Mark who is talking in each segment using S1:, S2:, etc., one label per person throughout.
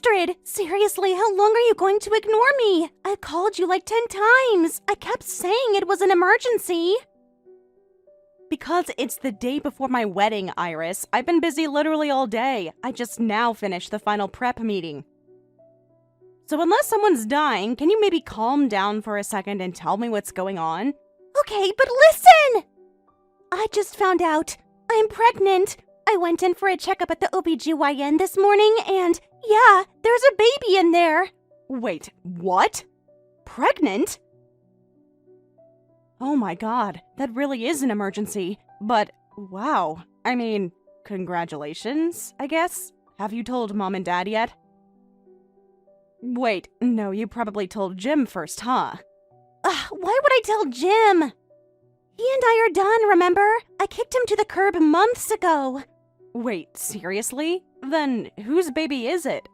S1: Astrid! Seriously, how long are you going to ignore me? I called you like 10 times. I kept saying it was an emergency.
S2: Because it's the day before my wedding, Iris. I've been busy literally all day. I just now finished the final prep meeting. So unless someone's dying, can you maybe calm down for a second and tell me what's going on?
S1: Okay, but listen! I just found out. I'm pregnant. I went in for a checkup at the OBGYN this morning, and yeah, there's a baby in there.
S2: Wait, what? Pregnant? Oh my god, that really is an emergency. But, wow. I mean, congratulations, I guess? Have you told Mom and Dad yet? Wait, no, you probably told Jim first, huh?
S1: Why would I tell Jim? He and I are done, remember? I kicked him to the curb months ago.
S2: Wait, seriously? Then whose baby is it?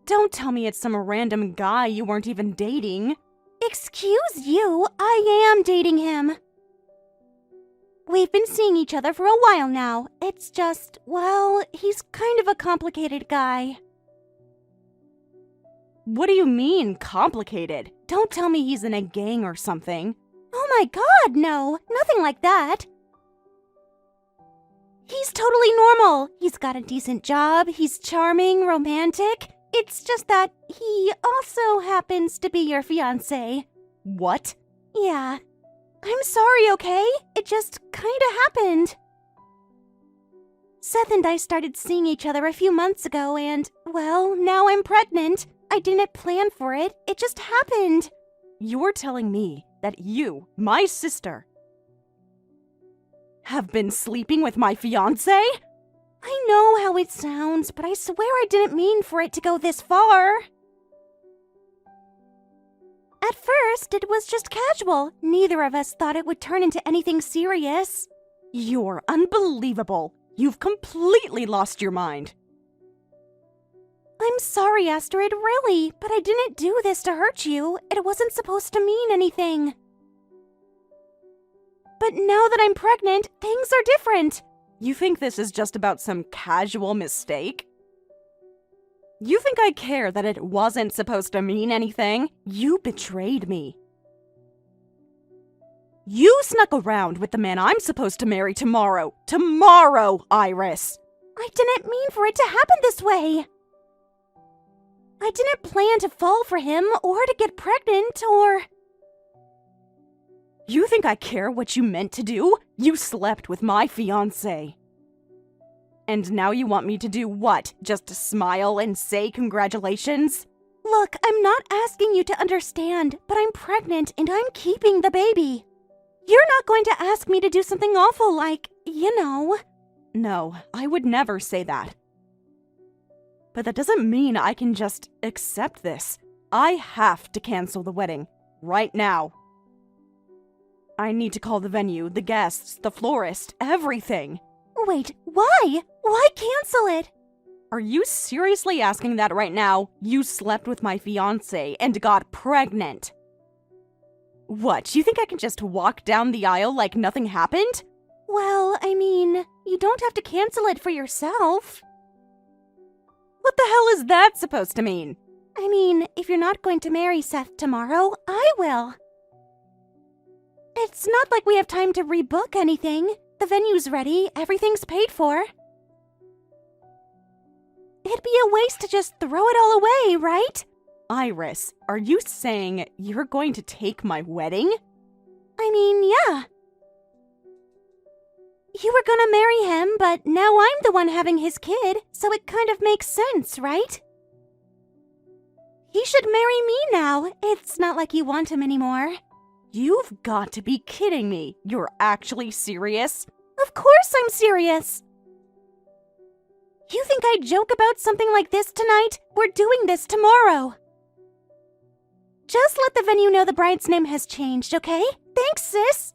S2: Don't tell me it's some random guy you weren't even dating.
S1: Excuse you, I am dating him. We've been seeing each other for a while now. It's just, well, he's kind of a complicated guy.
S2: What do you mean, complicated? Don't tell me he's in a gang or something.
S1: Oh my god, no, nothing like that. He's totally normal. He's got a decent job, he's charming, romantic. It's just that he also happens to be your fiancé.
S2: What?
S1: Yeah. I'm sorry, okay? It just kinda happened. Seth and I started seeing each other a few months ago and, well, now I'm pregnant. I didn't plan for it. It just happened.
S2: You're telling me that you, my sister, have been sleeping with my fiancé?
S1: I know how it sounds, but I swear I didn't mean for it to go this far. At first, it was just casual. Neither of us thought it would turn into anything serious.
S2: You're unbelievable. You've completely lost your mind.
S1: I'm sorry, Astrid, really, but I didn't do this to hurt you. It wasn't supposed to mean anything. But now that I'm pregnant, things are different.
S2: You think this is just about some casual mistake? You think I care that it wasn't supposed to mean anything? You betrayed me. You snuck around with the man I'm supposed to marry tomorrow. Tomorrow, Iris!
S1: I didn't mean for it to happen this way. I didn't plan to fall for him or to get pregnant or...
S2: You think I care what you meant to do? You slept with my fiancé. And now you want me to do what? Just to smile and say congratulations?
S1: Look, I'm not asking you to understand, but I'm pregnant and I'm keeping the baby. You're not going to ask me to do something awful like, you know...
S2: No, I would never say that. But that doesn't mean I can just accept this. I have to cancel the wedding. Right now. I need to call the venue, the guests, the florist, everything.
S1: Wait, why? Why cancel it?
S2: Are you seriously asking that right now? You slept with my fiancé and got pregnant. What, you think I can just walk down the aisle like nothing happened?
S1: Well, I mean, you don't have to cancel it for yourself.
S2: What the hell is that supposed to mean?
S1: I mean, if you're not going to marry Seth tomorrow, I will. It's not like we have time to rebook anything. The venue's ready, everything's paid for. It'd be a waste to just throw it all away, right?
S2: Iris, are you saying you're going to take my wedding?
S1: I mean, yeah. You were gonna marry him, but now I'm the one having his kid, so it kind of makes sense, right? He should marry me now. It's not like you want him anymore.
S2: You've got to be kidding me. You're actually serious?
S1: Of course I'm serious. You think I'd joke about something like this tonight? We're doing this tomorrow. Just let the venue know the bride's name has changed, okay? Thanks, sis.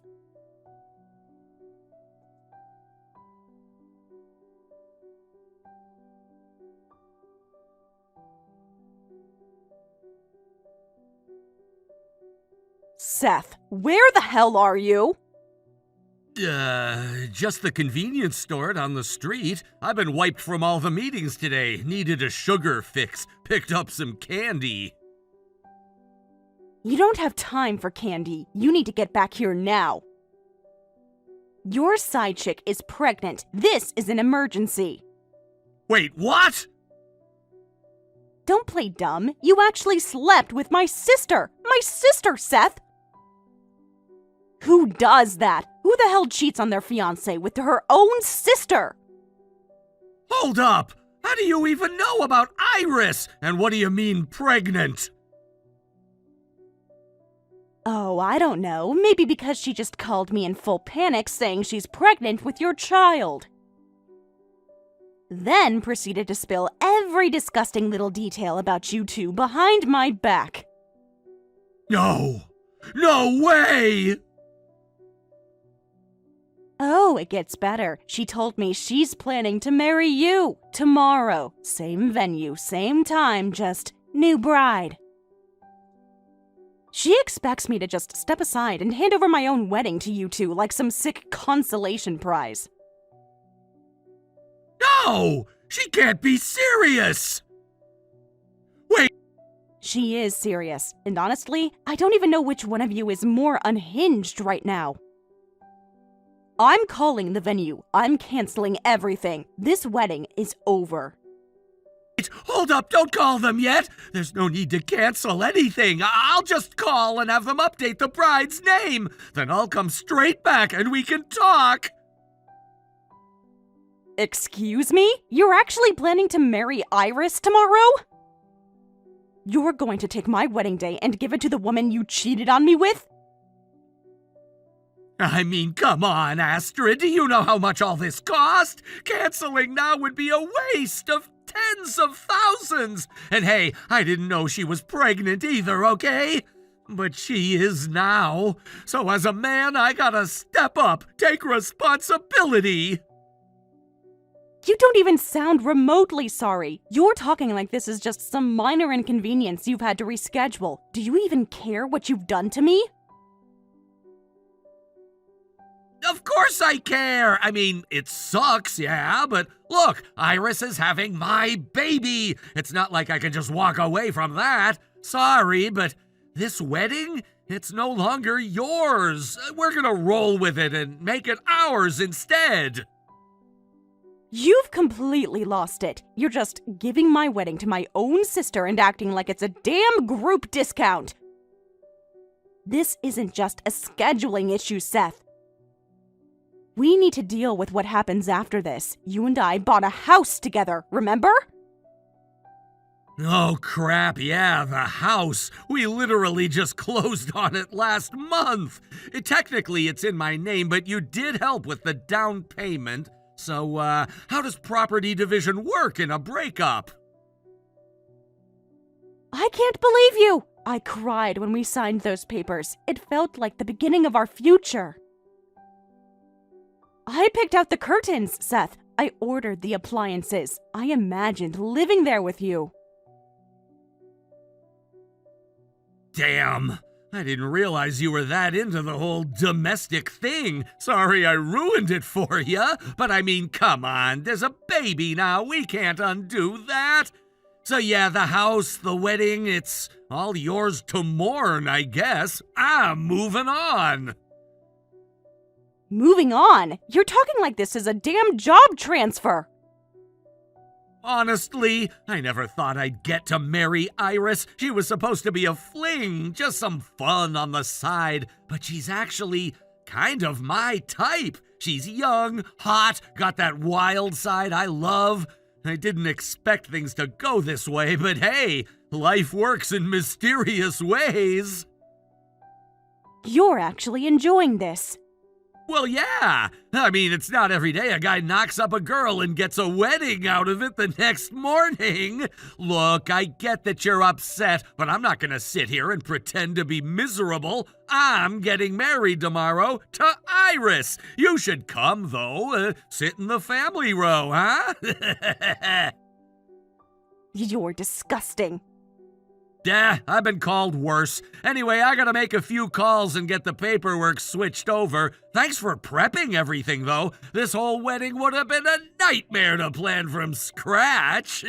S2: Seth, where the hell are you?
S3: Just the convenience store down the street. I've been wiped from all the meetings today. Needed a sugar fix. Picked up some candy.
S2: You don't have time for candy. You need to get back here now. Your side chick is pregnant. This is an emergency.
S3: Wait, what?
S2: Don't play dumb. You actually slept with my sister. My sister, Seth! Who does that? Who the hell cheats on their fiancé with her own sister?
S3: Hold up! How do you even know about Iris? And what do you mean pregnant?
S2: Oh, I don't know. Maybe because she just called me in full panic saying she's pregnant with your child. Then proceeded to spill every disgusting little detail about you two behind my back.
S3: No! No way!
S2: Oh, it gets better. She told me she's planning to marry you tomorrow. Same venue, same time, just new bride. She expects me to just step aside and hand over my own wedding to you two like some sick consolation prize.
S3: No! She can't be serious! Wait!
S2: She is serious, and honestly, I don't even know which one of you is more unhinged right now. I'm calling the venue. I'm canceling everything. This wedding is over.
S3: Wait, hold up, don't call them yet! There's no need to cancel anything. I'll just call and have them update the bride's name. Then I'll come straight back and we can talk.
S2: Excuse me? You're actually planning to marry Iris tomorrow? You're going to take my wedding day and give it to the woman you cheated on me with?
S3: I mean, come on, Astrid. Do you know how much all this cost? Canceling now would be a waste of tens of thousands. And hey, I didn't know she was pregnant either, okay? But she is now. So as a man, I gotta step up, take responsibility.
S2: You don't even sound remotely sorry. You're talking like this is just some minor inconvenience you've had to reschedule. Do you even care what you've done to me?
S3: Of course I care. I mean, it sucks, yeah, but look, Iris is having my baby. It's not like I can just walk away from that. Sorry, but this wedding, it's no longer yours. We're gonna roll with it and make it ours instead.
S2: You've completely lost it. You're just giving my wedding to my own sister and acting like it's a damn group discount. This isn't just a scheduling issue, Seth. We need to deal with what happens after this. You and I bought a house together, remember?
S3: Oh crap, yeah, the house. We literally just closed on it last month. Technically, it's in my name, but you did help with the down payment. So, how does property division work in a breakup?
S2: I can't believe you! I cried when we signed those papers. It felt like the beginning of our future. I picked out the curtains, Seth. I ordered the appliances. I imagined living there with you.
S3: Damn, I didn't realize you were that into the whole domestic thing. Sorry I ruined it for you, but I mean, come on, there's a baby now. We can't undo that. So yeah, the house, the wedding, it's all yours to mourn, I guess. I'm moving on.
S2: Moving on? You're talking like this is a damn job transfer.
S3: Honestly, I never thought I'd get to marry Iris. She was supposed to be a fling, just some fun on the side. But she's actually kind of my type. She's young, hot, got that wild side I love. I didn't expect things to go this way, but hey, life works in mysterious ways.
S2: You're actually enjoying this.
S3: Well, yeah. I mean, it's not every day a guy knocks up a girl and gets a wedding out of it the next morning. Look, I get that you're upset, but I'm not gonna sit here and pretend to be miserable. I'm getting married tomorrow to Iris. You should come, though. Sit in the family row, huh?
S2: You're disgusting.
S3: I've been called worse. Anyway, I gotta make a few calls and get the paperwork switched over. Thanks for prepping everything, though. This whole wedding would have been a nightmare to plan from scratch.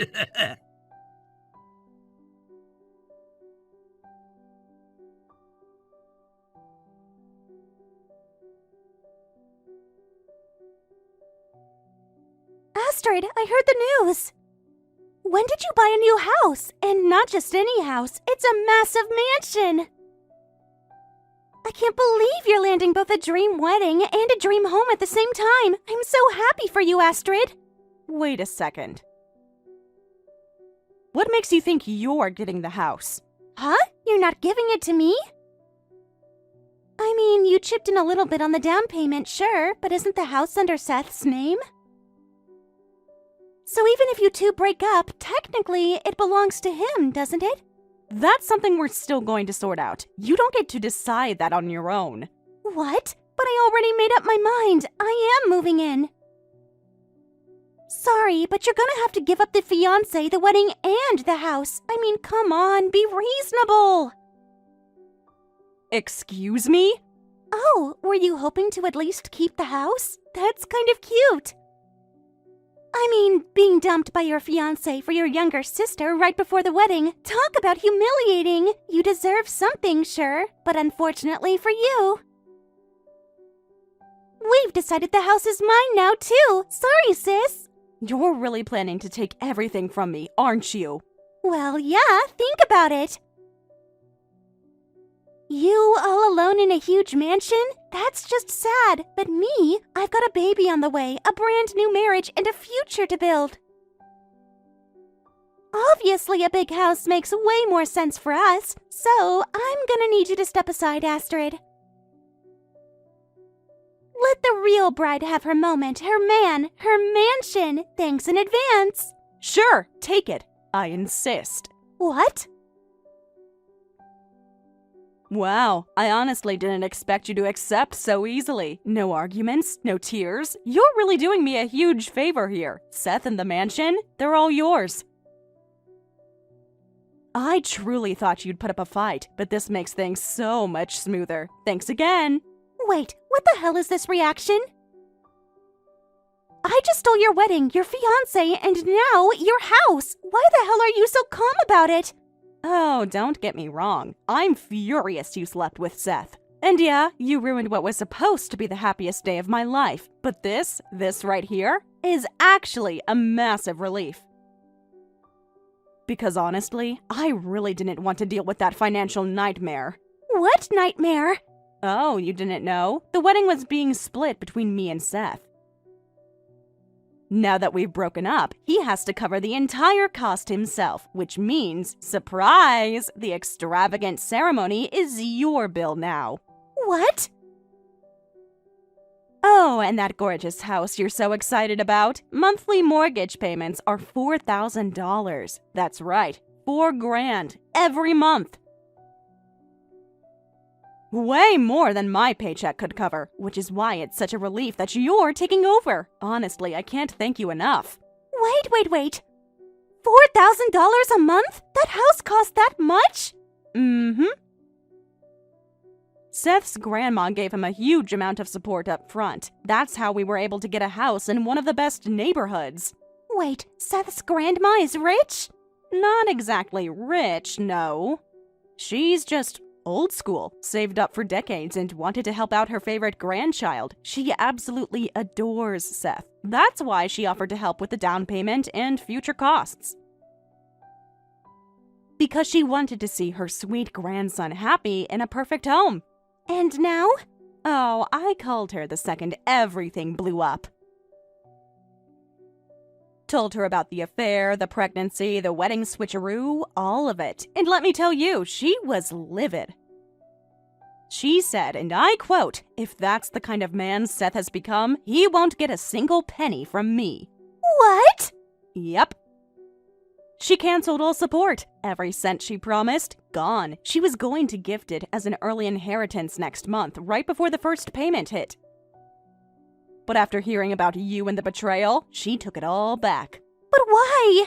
S1: Astrid, I heard the news. When did you buy a new house? And not just any house, it's a massive mansion. I can't believe you're landing both a dream wedding and a dream home at the same time. I'm so happy for you, Astrid.
S2: Wait a second. What makes you think you're getting the house?
S1: Huh? You're not giving it to me? I mean, you chipped in a little bit on the down payment, sure, but isn't the house under Seth's name? So even if you two break up, technically it belongs to him, doesn't it?
S2: That's something we're still going to sort out. You don't get to decide that on your own.
S1: What? But I already made up my mind. I am moving in. Sorry, but you're gonna have to give up the fiancé, the wedding, and the house. I mean, come on, be reasonable.
S2: Excuse me?
S1: Oh, were you hoping to at least keep the house? That's kind of cute. I mean, being dumped by your fiancé for your younger sister right before the wedding. Talk about humiliating. You deserve something, sure, but unfortunately for you. We've decided the house is mine now, too. Sorry, sis.
S2: You're really planning to take everything from me, aren't you?
S1: Well, yeah, think about it. You all alone in a huge mansion? That's just sad. But me, I've got a baby on the way, a brand new marriage, and a future to build. Obviously, a big house makes way more sense for us, so I'm gonna need you to step aside, Astrid. Let the real bride have her moment, her man, her mansion. Thanks in advance.
S2: Sure, take it. I insist.
S1: What?
S2: Wow, I honestly didn't expect you to accept so easily. No arguments, no tears. You're really doing me a huge favor here. Seth and the mansion, they're all yours. I truly thought you'd put up a fight, but this makes things so much smoother. Thanks again.
S1: Wait, what the hell is this reaction? I just stole your wedding, your fiancé, and now your house. Why the hell are you so calm about it?
S2: Oh, don't get me wrong. I'm furious you slept with Seth. And yeah, you ruined what was supposed to be the happiest day of my life. But this right here, is actually a massive relief. Because honestly, I really didn't want to deal with that financial nightmare.
S1: What nightmare?
S2: Oh, you didn't know? The wedding was being split between me and Seth. Now that we've broken up, he has to cover the entire cost himself, which means, surprise, the extravagant ceremony is your bill now.
S1: What?
S2: Oh, and that gorgeous house you're so excited about? Monthly mortgage payments are $4,000. That's right, $4,000 every month. Way more than my paycheck could cover, which is why it's such a relief that you're taking over. Honestly, I can't thank you enough.
S1: Wait. $4,000 a month? That house cost that much?
S2: Mm-hmm. Seth's grandma gave him a huge amount of support up front. That's how we were able to get a house in one of the best neighborhoods.
S1: Wait, Seth's grandma is rich?
S2: Not exactly rich, no. She's just old school, saved up for decades and wanted to help out her favorite grandchild. She absolutely adores Seth. That's why she offered to help with the down payment and future costs. Because she wanted to see her sweet grandson happy in a perfect home.
S1: And now?
S2: Oh, I called her the second everything blew up. Told her about the affair, the pregnancy, the wedding switcheroo, all of it. And let me tell you, she was livid. She said, and I quote, "If that's the kind of man Seth has become, he won't get a single penny from me."
S1: What?
S2: Yep. She canceled all support. Every cent she promised, gone. She was going to gift it as an early inheritance next month, right before the first payment hit. But after hearing about you and the betrayal, she took it all back.
S1: But why?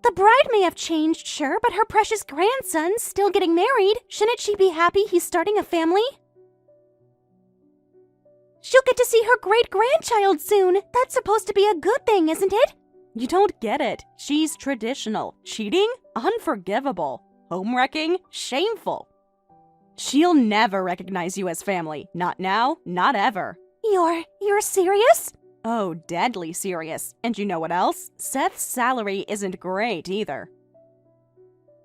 S1: The bride may have changed, sure, but her precious grandson's still getting married. Shouldn't she be happy he's starting a family? She'll get to see her great-grandchild soon. That's supposed to be a good thing, isn't it?
S2: You don't get it. She's traditional. Cheating? Unforgivable. Home-wrecking? Shameful. She'll never recognize you as family. Not now, not ever.
S1: You're serious?
S2: Oh, deadly serious. And you know what else? Seth's salary isn't great either.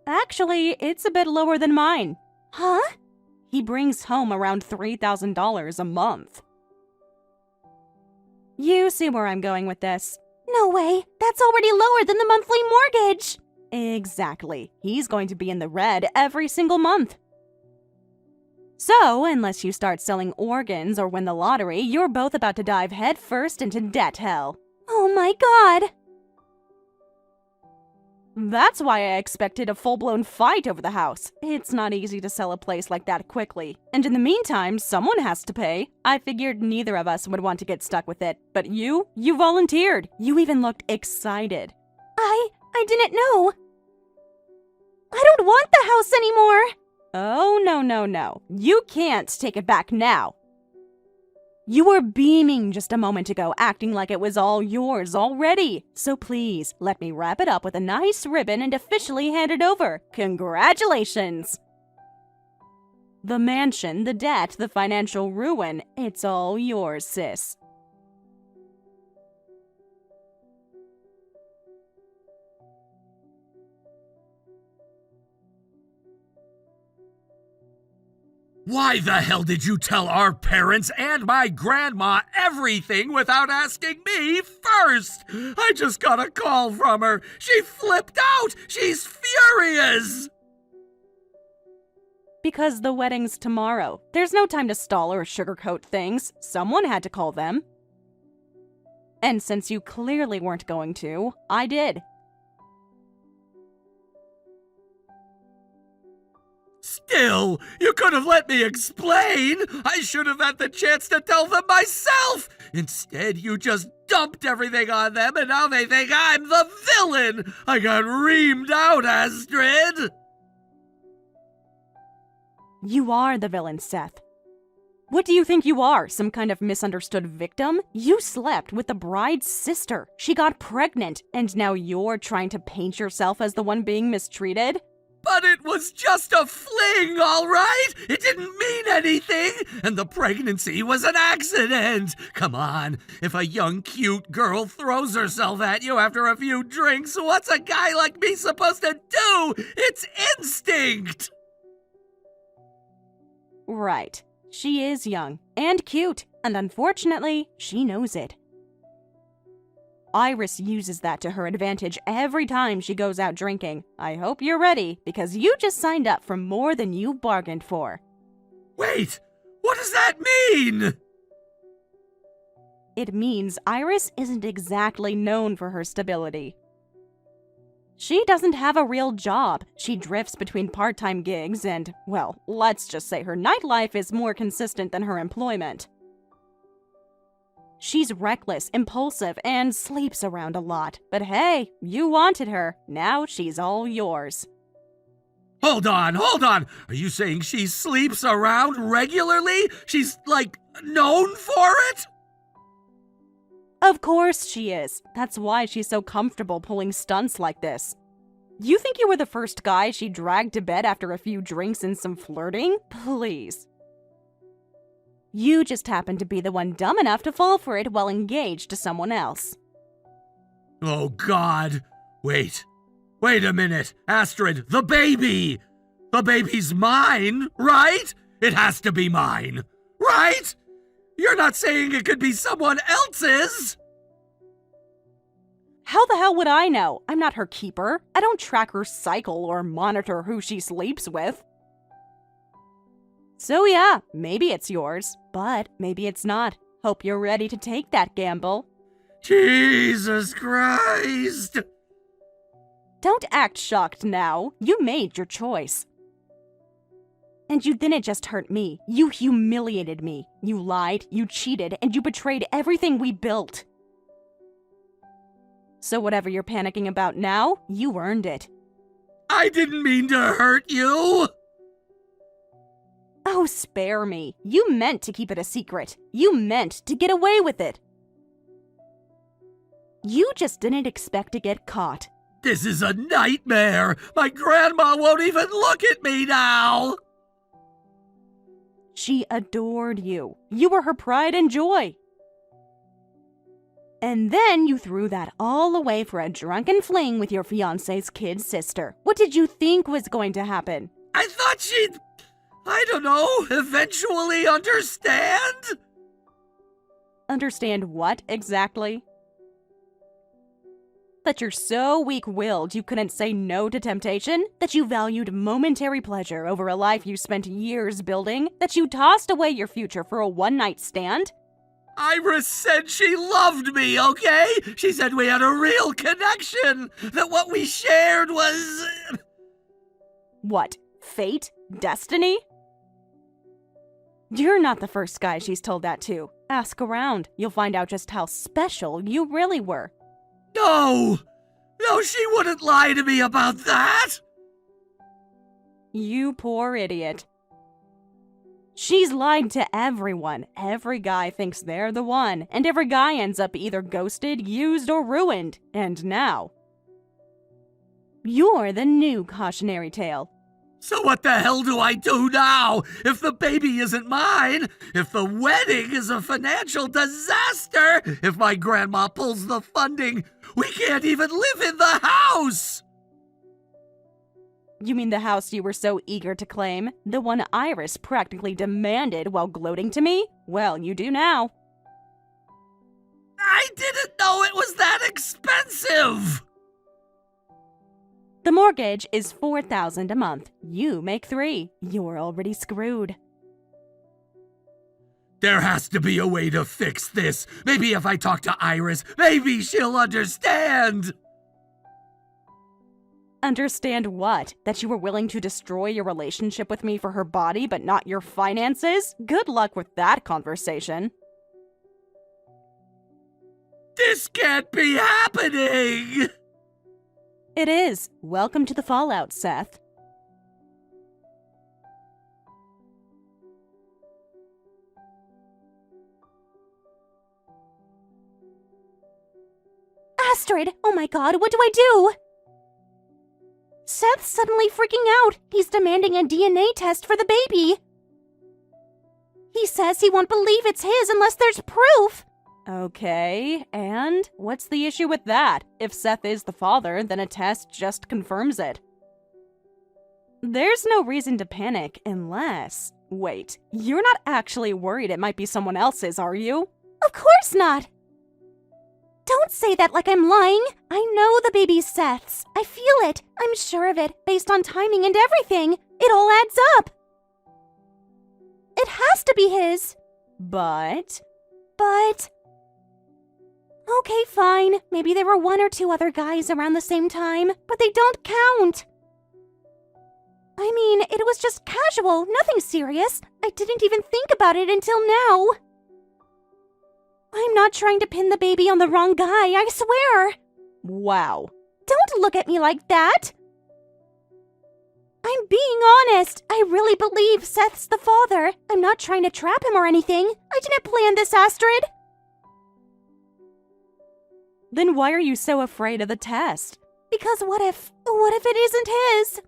S2: Actually, it's a bit lower than mine.
S1: Huh?
S2: He brings home around $3,000 a month. You see where I'm going with this.
S1: No way. That's already lower than the monthly mortgage.
S2: Exactly. He's going to be in the red every single month. So, unless you start selling organs or win the lottery, you're both about to dive headfirst into debt hell.
S1: Oh my god.
S2: That's why I expected a full-blown fight over the house. It's not easy to sell a place like that quickly. And in the meantime, someone has to pay. I figured neither of us would want to get stuck with it. But you volunteered. You even looked excited.
S1: I didn't know. I don't want the house anymore.
S2: Oh, no. You can't take it back now. You were beaming just a moment ago, acting like it was all yours already. So please, let me wrap it up with a nice ribbon and officially hand it over. Congratulations! The mansion, the debt, the financial ruin, it's all yours, sis.
S3: Why the hell did you tell our parents and my grandma everything without asking me first? I just got a call from her. She flipped out. She's furious.
S2: Because the wedding's tomorrow. There's no time to stall or sugarcoat things. Someone had to call them. And since you clearly weren't going to, I did.
S3: Still, you could have let me explain. I should have had the chance to tell them myself. Instead, you just dumped everything on them, and now they think I'm the villain. I got reamed out, Astrid.
S2: You are the villain, Seth. What do you think you are, some kind of misunderstood victim? You slept with the bride's sister. She got pregnant, and now you're trying to paint yourself as the one being mistreated?
S3: But it was just a fling, all right? It didn't mean anything, and the pregnancy was an accident. Come on, if a young, cute girl throws herself at you after a few drinks, what's a guy like me supposed to do? It's instinct.
S2: Right. She is young and cute, and unfortunately, she knows it. Iris uses that to her advantage every time she goes out drinking. I hope you're ready, because you just signed up for more than you bargained for.
S3: Wait, what does that mean?
S2: It means Iris isn't exactly known for her stability. She doesn't have a real job. She drifts between part-time gigs and, well, let's just say her nightlife is more consistent than her employment. She's reckless, impulsive, and sleeps around a lot. But hey, you wanted her. Now she's all yours.
S3: Hold on. Are you saying she sleeps around regularly? She's, known for it?
S2: Of course she is. That's why she's so comfortable pulling stunts like this. You think you were the first guy she dragged to bed after a few drinks and some flirting? Please. You just happened to be the one dumb enough to fall for it while engaged to someone else.
S3: Oh, God. Wait a minute. Astrid, the baby! The baby's mine, right? It has to be mine, right? You're not saying it could be someone else's?
S2: How the hell would I know? I'm not her keeper. I don't track her cycle or monitor who she sleeps with. So yeah, maybe it's yours, but maybe it's not. Hope you're ready to take that gamble.
S3: Jesus Christ!
S2: Don't act shocked now. You made your choice. And you didn't just hurt me. You humiliated me. You lied, you cheated, and you betrayed everything we built. So whatever you're panicking about now, you earned it.
S3: I didn't mean to hurt you!
S2: Oh, spare me. You meant to keep it a secret. You meant to get away with it. You just didn't expect to get caught.
S3: This is a nightmare! My grandma won't even look at me now!
S2: She adored you. You were her pride and joy. And then you threw that all away for a drunken fling with your fiancé's kid sister. What did you think was going to happen?
S3: I thought she'd, I don't know, eventually understand?
S2: Understand what exactly? That you're so weak-willed you couldn't say no to temptation? That you valued momentary pleasure over a life you spent years building? That you tossed away your future for a one-night stand?
S3: Iris said she loved me, okay? She said we had a real connection, that what we shared was...
S2: What? Fate? Destiny? You're not the first guy she's told that to. Ask around. You'll find out just how special you really were.
S3: No! No, she wouldn't lie to me about that!
S2: You poor idiot. She's lied to everyone. Every guy thinks they're the one, and every guy ends up either ghosted, used, or ruined. And now, you're the new cautionary tale.
S3: So what the hell do I do now? If the baby isn't mine, if the wedding is a financial disaster, if my grandma pulls the funding, we can't even live in the house!
S2: You mean the house you were so eager to claim? The one Iris practically demanded while gloating to me? Well, you do now.
S3: I didn't know it was that expensive!
S2: The mortgage is $4,000 a month. You make $3,000. You're already screwed.
S3: There has to be a way to fix this. Maybe if I talk to Iris, maybe she'll understand.
S2: Understand what? That you were willing to destroy your relationship with me for her body, but not your finances? Good luck with that conversation.
S3: This can't be happening!
S2: It is. Welcome to the fallout, Seth.
S1: Astrid! Oh my god, what do I do? Seth's suddenly freaking out. He's demanding a DNA test for the baby. He says he won't believe it's his unless there's proof.
S2: Okay, and what's the issue with that? If Seth is the father, then a test just confirms it. There's no reason to panic unless... Wait, you're not actually worried it might be someone else's, are you?
S1: Of course not. Don't say that like I'm lying. I know the baby's Seth's. I feel it. I'm sure of it, based on timing and everything. It all adds up. It has to be his.
S2: But...
S1: Okay, fine. Maybe there were 1 or 2 other guys around the same time, but they don't count. I mean, it was just casual, nothing serious. I didn't even think about it until now. I'm not trying to pin the baby on the wrong guy, I swear.
S2: Wow.
S1: Don't look at me like that. I'm being honest. I really believe Seth's the father. I'm not trying to trap him or anything. I didn't plan this, Astrid.
S2: Then why are you so afraid of the test?
S1: Because what if it isn't his?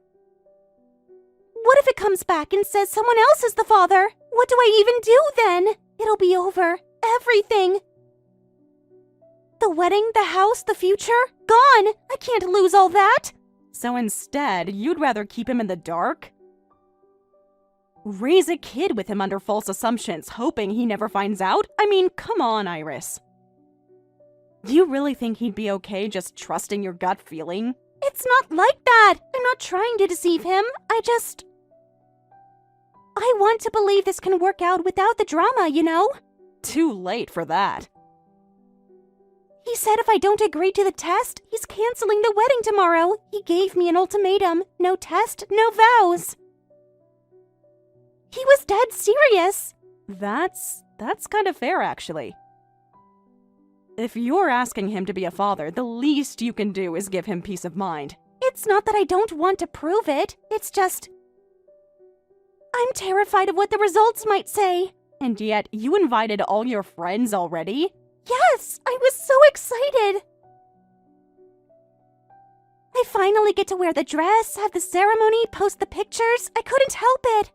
S1: What if it comes back and says someone else is the father? What do I even do then? It'll be over. Everything. The wedding, the house, the future, gone. I can't lose all that.
S2: So instead, you'd rather keep him in the dark? Raise a kid with him under false assumptions, hoping he never finds out? I mean, come on, Iris. Do you really think he'd be okay just trusting your gut feeling?
S1: It's not like that. I'm not trying to deceive him. I want to believe this can work out without the drama, you know?
S2: Too late for that.
S1: He said if I don't agree to the test, he's canceling the wedding tomorrow. He gave me an ultimatum. No test, no vows. He was dead serious.
S2: That's kind of fair, actually. If you're asking him to be a father, the least you can do is give him peace of mind.
S1: It's not that I don't want to prove it. It's just... I'm terrified of what the results might say.
S2: And yet, you invited all your friends already?
S1: Yes, I was so excited. I finally get to wear the dress, have the ceremony, post the pictures. I couldn't help it.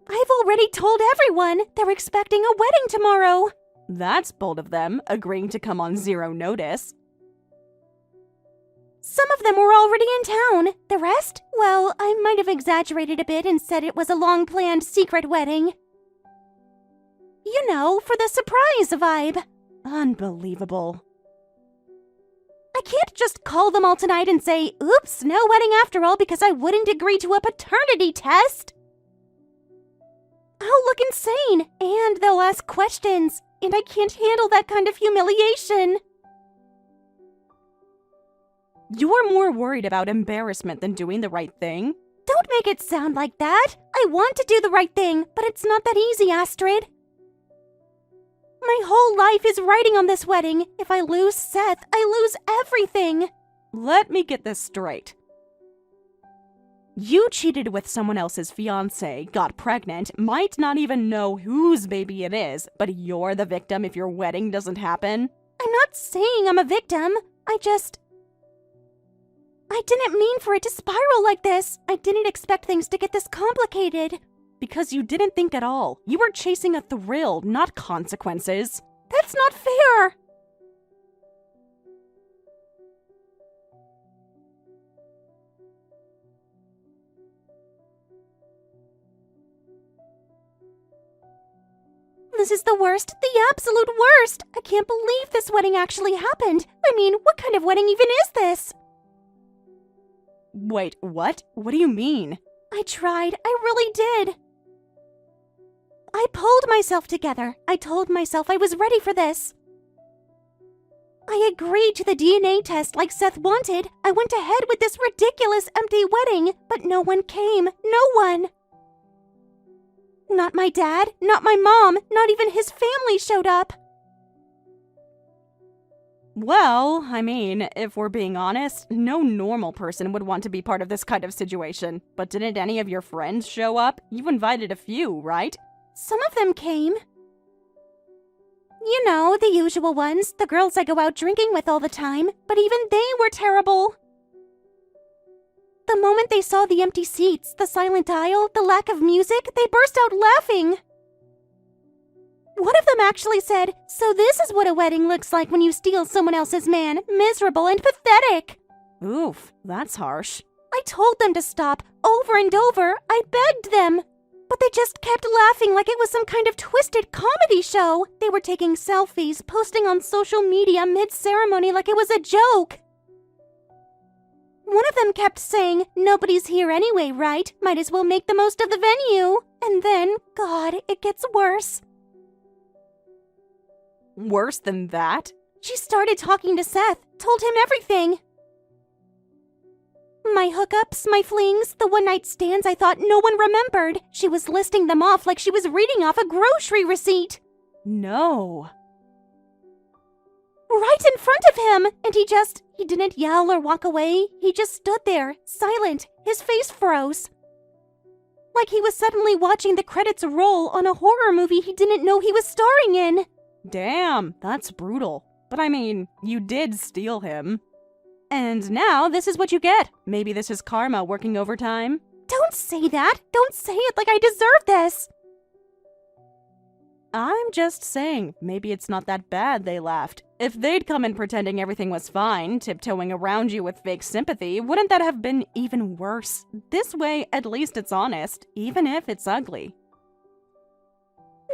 S1: I've already told everyone they're expecting a wedding tomorrow.
S2: That's bold of them, agreeing to come on zero notice.
S1: Some of them were already in town. The rest? Well, I might have exaggerated a bit and said it was a long-planned secret wedding. You know, for the surprise vibe.
S2: Unbelievable.
S1: I can't just call them all tonight and say, oops, no wedding after all because I wouldn't agree to a paternity test. I'll look insane, and they'll ask questions, and I can't handle that kind of humiliation.
S2: You're more worried about embarrassment than doing the right thing?
S1: Don't make it sound like that. I want to do the right thing, but it's not that easy, Astrid. My whole life is riding on this wedding. If I lose Seth, I lose everything.
S2: Let me get this straight. You cheated with someone else's fiancé, got pregnant, might not even know whose baby it is, but you're the victim if your wedding doesn't happen?
S1: I'm not saying I'm a victim. I didn't mean for it to spiral like this. I didn't expect things to get this complicated.
S2: Because you didn't think at all. You were chasing a thrill, not consequences.
S1: That's not fair! This is the worst, the absolute worst! I can't believe this wedding actually happened. I mean, what kind of wedding even is this?
S2: Wait, what? What do you mean?
S1: I tried. I really did. I pulled myself together. I told myself I was ready for this. I agreed to the DNA test like Seth wanted. I went ahead with this ridiculous empty wedding, but no one came. No one. Not my dad, not my mom, not even his family showed up.
S2: Well, I mean, if we're being honest, no normal person would want to be part of this kind of situation. But didn't any of your friends show up? You invited a few, right?
S1: Some of them came. You know, the usual ones, the girls I go out drinking with all the time, but even they were terrible. The moment they saw the empty seats, the silent aisle, the lack of music, they burst out laughing. One of them actually said, "So this is what a wedding looks like when you steal someone else's man, miserable and pathetic."
S2: Oof, that's harsh.
S1: I told them to stop, over and over. I begged them. But they just kept laughing like it was some kind of twisted comedy show. They were taking selfies, posting on social media mid-ceremony like it was a joke. One of them kept saying, "Nobody's here anyway, right? Might as well make the most of the venue." And then, God, it gets worse.
S2: Worse than that?
S1: She started talking to Seth, told him everything. My hookups, my flings, the one-night stands I thought no one remembered. She was listing them off like she was reading off a grocery receipt.
S2: No.
S1: Right in front of him! And he didn't yell or walk away. He just stood there, silent. His face froze. Like he was suddenly watching the credits roll on a horror movie he didn't know he was starring in.
S2: Damn, that's brutal. But I mean, you did steal him. And now this is what you get. Maybe this is karma working overtime.
S1: Don't say that. Don't say it like I deserve this.
S2: I'm just saying, maybe it's not that bad they laughed. If they'd come in pretending everything was fine, tiptoeing around you with fake sympathy, wouldn't that have been even worse? This way, at least it's honest, even if it's ugly.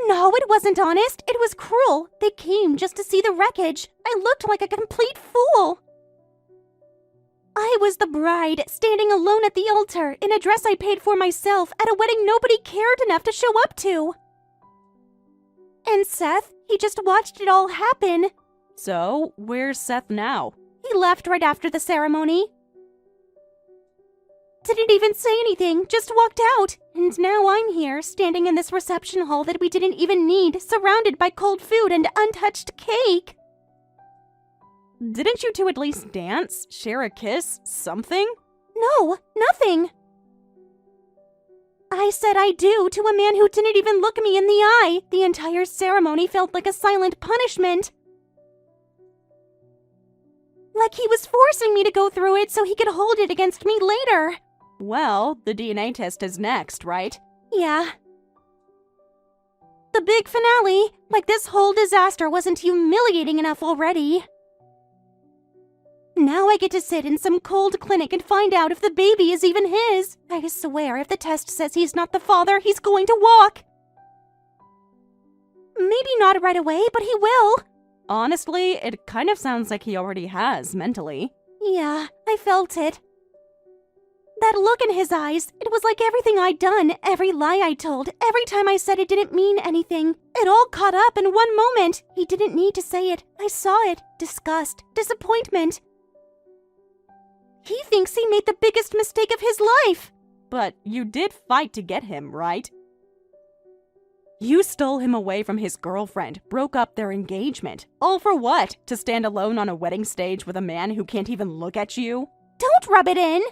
S1: No, it wasn't honest. It was cruel. They came just to see the wreckage. I looked like a complete fool. I was the bride, standing alone at the altar, in a dress I paid for myself, at a wedding nobody cared enough to show up to. And Seth, he just watched it all happen.
S2: So, where's Seth now?
S1: He left right after the ceremony. didn't even say anything, just walked out. And now I'm here, standing in this reception hall that we didn't even need, surrounded by cold food and untouched cake.
S2: Didn't you two at least dance, share a kiss, something?
S1: No, nothing. I said I do to a man who didn't even look me in the eye. The entire ceremony felt like a silent punishment. Like he was forcing me to go through it so he could hold it against me later.
S2: Well, the DNA test is next, right?
S1: Yeah. The big finale. Like this whole disaster wasn't humiliating enough already. Now I get to sit in some cold clinic and find out if the baby is even his. I swear, if the test says he's not the father, he's going to walk. Maybe not right away, but he will.
S2: Honestly, it kind of sounds like he already has, mentally.
S1: Yeah, I felt it. That look in his eyes, it was like everything I'd done, every lie I told, every time I said it didn't mean anything. It all caught up in one moment. He didn't need to say it. I saw it. Disgust, disappointment. He thinks he made the biggest mistake of his life.
S2: But you did fight to get him, right? You stole him away from his girlfriend, broke up their engagement. All for what? To stand alone on a wedding stage with a man who can't even look at you?
S1: Don't rub it in.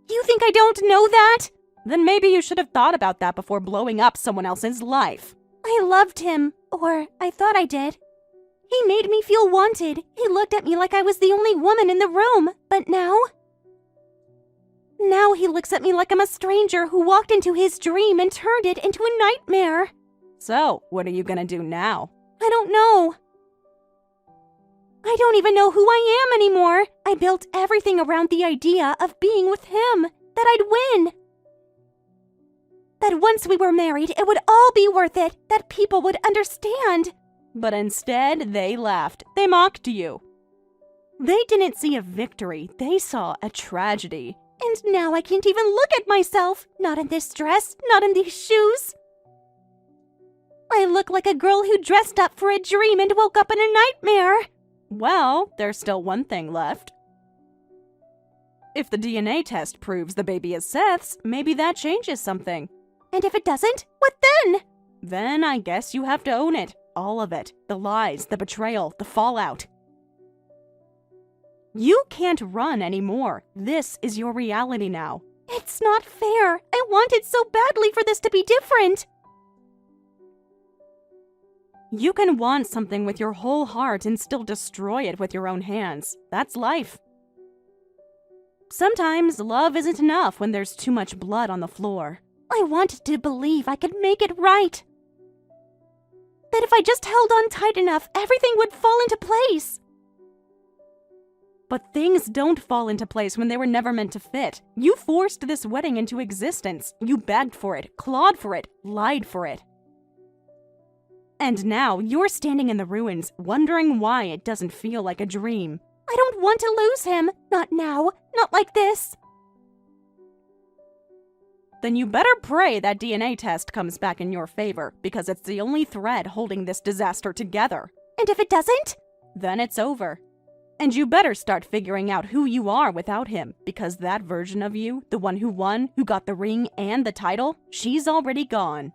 S1: You think I don't know that?
S2: Then maybe you should have thought about that before blowing up someone else's life.
S1: I loved him, or I thought I did. He made me feel wanted. He looked at me like I was the only woman in the room. But now he looks at me like I'm a stranger who walked into his dream and turned it into a nightmare.
S2: So, what are you gonna do now?
S1: I don't know. I don't even know who I am anymore. I built everything around the idea of being with him, that I'd win. That once we were married, it would all be worth it, that people would understand.
S2: But instead, they laughed. They mocked you. They didn't see a victory. They saw a tragedy.
S1: And now I can't even look at myself. Not in this dress, not in these shoes. I look like a girl who dressed up for a dream and woke up in a nightmare.
S2: Well, there's still one thing left. If the DNA test proves the baby is Seth's, maybe that changes something.
S1: And if it doesn't, what then?
S2: Then I guess you have to own it. All of it. The lies, the betrayal, the fallout. You can't run anymore. This is your reality now.
S1: It's not fair. I wanted so badly for this to be different.
S2: You can want something with your whole heart and still destroy it with your own hands. That's life. Sometimes love isn't enough when there's too much blood on the floor.
S1: I wanted to believe I could make it right. That if I just held on tight enough, everything would fall into place.
S2: But things don't fall into place when they were never meant to fit. You forced this wedding into existence. You begged for it, clawed for it, lied for it. And now you're standing in the ruins, wondering why it doesn't feel like a dream.
S1: I don't want to lose him. Not now. Not like this.
S2: Then you better pray that DNA test comes back in your favor, because it's the only thread holding this disaster together.
S1: And if it doesn't?
S2: Then it's over. And you better start figuring out who you are without him, because that version of you, the one who won, who got the ring and the title, she's already gone.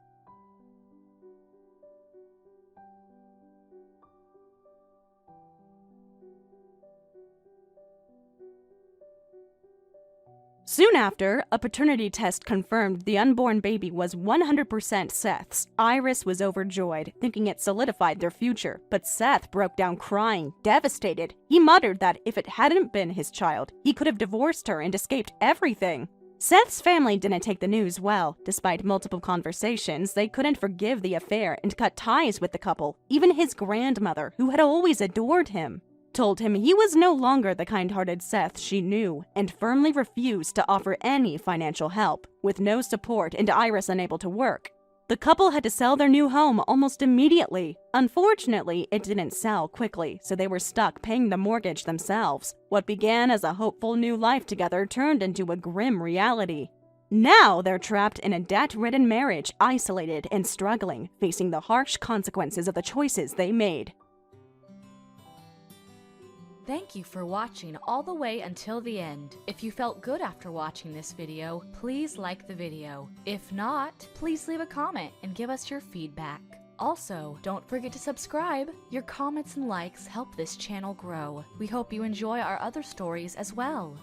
S2: Soon after, a paternity test confirmed the unborn baby was 100% Seth's. Iris was overjoyed, thinking it solidified their future, but Seth broke down crying, devastated. He muttered that if it hadn't been his child, he could have divorced her and escaped everything. Seth's family didn't take the news well. Despite multiple conversations, they couldn't forgive the affair and cut ties with the couple. Even his grandmother, who had always adored him, told him he was no longer the kind-hearted Seth she knew, and firmly refused to offer any financial help. With no support and Iris unable to work, the couple had to sell their new home almost immediately. Unfortunately, it didn't sell quickly, so they were stuck paying the mortgage themselves. What began as a hopeful new life together turned into a grim reality. Now they're trapped in a debt-ridden marriage, isolated and struggling, facing the harsh consequences of the choices they made.
S4: Thank you for watching all the way until the end. If you felt good after watching this video, please like the video. If not, please leave a comment and give us your feedback. Also, don't forget to subscribe. Your comments and likes help this channel grow. We hope you enjoy our other stories as well.